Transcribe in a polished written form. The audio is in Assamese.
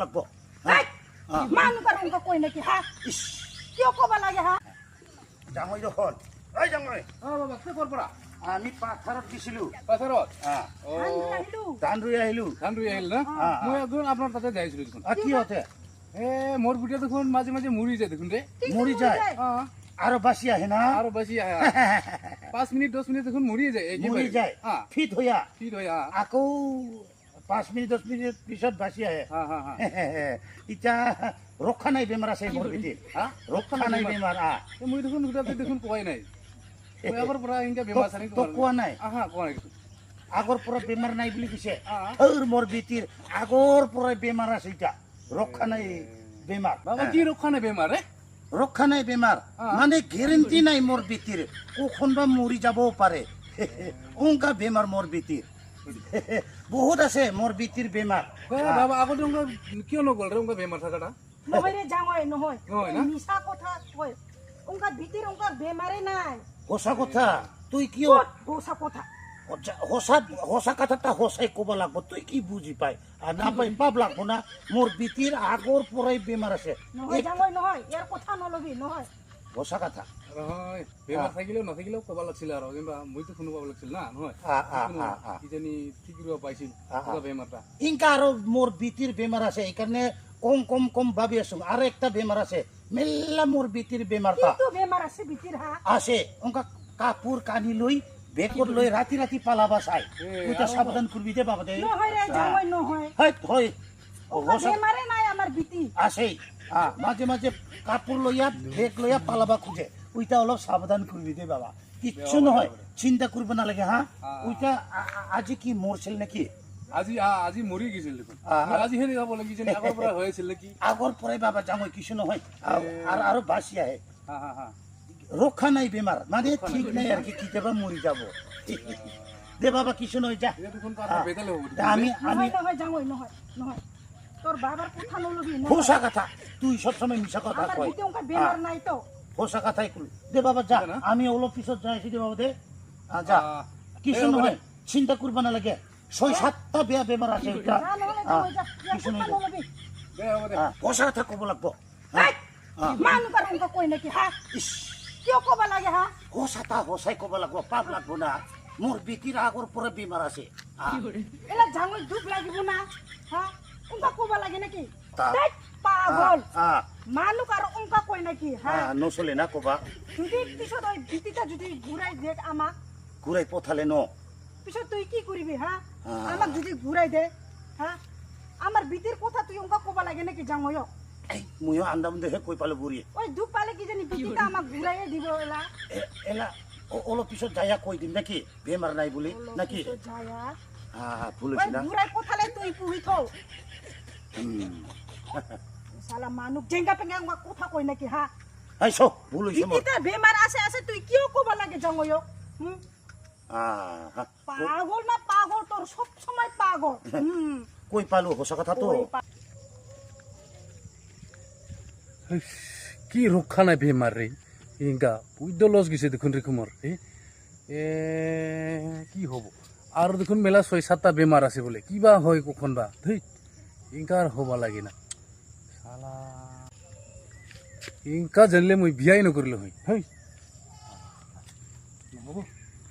লাগব মানুহ আৰু কৈ নেকি হা কিয় ক'ব লাগে হা জাঙৈ দেখোন এই জাঙৈ বাবা কেকৰ পৰা আমি পাথাৰত দিছিলো পাথাৰত ধান ৰুই আহিলো না মই এজন আপোনাৰ তাতে যাইছিলো দেখোন কি হতে মোৰ বুটিয়া দেখোন মাজে মাজে মৰি যায় দেখোন ৰে মৰি যায় আৰু বাচি আহে না আৰু বেছি 5 মিনিট 10 মিনিট দেখোন মৰি যায় মৰি যায় ফিট হইয়া আকৌ 5 মিনিট 10 মিনিট পিছত বাচি আহে এতিয়া ৰক্ষা নাই বেমাৰ আছে মোৰ ভিতৰত ৰক্ষা নাই বেমাৰ মই দেখোন গোটাতে দেখোন কোৱাই নাই মই আগৰ পৰা ইনকা বেমাৰ চাৰি কোৱা নাই কোৱা নাই আগৰ পৰা বেমাৰ নাই বুলি কৈছে আৰু মোৰ ভিতৰত আগৰ পৰা বেমাৰ আছে এতিয়া ৰক্ষা নাই বেমাৰ বাবা কি ৰক্ষা নাই বেমাৰ ৰে ৰক্ষা নাই বেমাৰ মানে গ্যাৰেণ্টি নাই মোৰ ভিতৰত কোনবা মৰি যাবও পাৰে অংকা বেমাৰ মোৰ ভিতৰত বহুত আছে মোৰ ভিতৰত বেমাৰ বাবা আগতে কিয় নগ'ল ৰে অংকা বেমাৰ থাকাটা নহয় ৰে জাঙৈ নহয় মিছা কথা কয় অংকা ভিতৰত অংকা বেমাৰে নাই সঁচা কথা তুই কিয় সঁচা কথা সঁচা কথাটা সঁচাই ক'ব লাগব তুই কি বুজি পাই নাপাই পাব লাগব না মোৰ ভিতৰত আগৰ পৰাই বেমাৰ আছে নহয় জাঙৈ নহয় ইয়াৰ কথা নলবি নহয় সঁচা কথা নহয় বেমাৰ থাকিলেও নাথাকিলেও ক'ব লাগিছিল আৰু কিন্তু মইতো শুনিব লাগিছিল না নহয় কিজানি ঠিক কৰিব পাইছিল বেমাৰটা ইনকা আৰু মোৰ ভিতৰত বেমাৰ আছে এইকাৰণে কম ভাবি আছো আৰু একটা বেমাৰ আছে মেলা মোৰ ভিতৰত বেমাৰটা বেমাৰ আছে ভিতৰত আছে অংকা কাপোৰ কানি লৈ বেকত লৈ ৰাতি পালাবা চাই তুই তো সাবধান কৰবি দে বাবা দে নহয় ৰে জাঙৈ নহয় হয় বেমাৰে নাই আমাৰ ভিতৰত আছে মাঝে মাঝে কাপোৰ লইয়া বেগ লইয়া পালাবা খুঁজে ওইটা অলপ সাবধান করবি দে বাবা কিচ্ছু নহয় চিন্তা করব না লাগে ওইটা আজি কি মরছিল নাকি আজি মৰি গৈছিল দেখোন আজি হেৰি যাব লাগিছিল আগৰ পৰা হৈছিল নেকি আগৰ পৰাই বাবা জাঙৈ কিছু নহয় আৰু বাচি আহে রক্ষা নাই বেমার মানে ঠিক নাই আর কি কিতাবা মরি যাব দে বাবা কিছু নয় যা আমি নহয় জাঙৈ নহয় নহয় তোর বাবার কথা নলবি সঁচা কথা তুই সব সময় মিছা কথা কয় বেমার নাই তো সঁচা কথাই কই দে বাবা যা আমি অলপ পিছত যাইছি দে বাবা দে যা কিছু নহয় চিন্তা করবা না লাগে 6-7টা বেমার আছে এটা কিছু নয় সঁচা কথা কব লাগব মানুহ আৰু কৈ নেকি হা কিয় ক'ব লাগে সঁচাই ক'ব লাগব পাপ লাগব না মোৰ ভিতৰত আগৰ পৰা বেমাৰ আছে এলা জাঙৈ দুখ লাগিব না উনকা ক'ব লাগে নেকি পাগল মানুহ আৰু উনকা কৈ নেকি নচলে না ক'বা যদি পিছত ভিতিটা যদি ঘূৰাই দে আমাক ঘূৰাই পঠালে ন পিছত তুই কি কৰিবি আমাক যদি ঘূৰাই দে আমাৰ ভিতিৰ কথা তুই উনকা ক'ব লাগে নেকি জাঙৈ ময়ো আন্দাম দেহে কৈ পালো বুঢ়ী ওই দুখ পালে কি জানি ভিতিটা আমাক ঘূৰাইয়ে দিব এলা অলপ পিছত যায়া কৈ দিম নাকি বেমাৰ নাই বুলি নাকি ভুল হৈছে না ঘূৰাই পঠালে তুই পুহি থও সালা মানুহ জেংগা পেঙ্গা কথা কৈ নেকি ভুল হৈছে মোৰ বেমাৰ আছে তুই কিয় ক'ব লাগে জাঙৈ পাগল না পাগল তোর সব সময় পাগল কৈ পালো সঁচা কথা তো কি ৰক্ষা নাই বেমাৰ ৰে ইনকা বুদ্ধ লছ গৈছে দেখোন ৰে কুমৰ কি হ'ব আৰু দেখোন মেলা 6-7টা বেমাৰ আছে বোলে কিবা হয় কখনবা ধেই ইনকাৰ হ'ব লাগে না সালা ইনকা জানিলে মই বিয়াই নকৰিলো হয়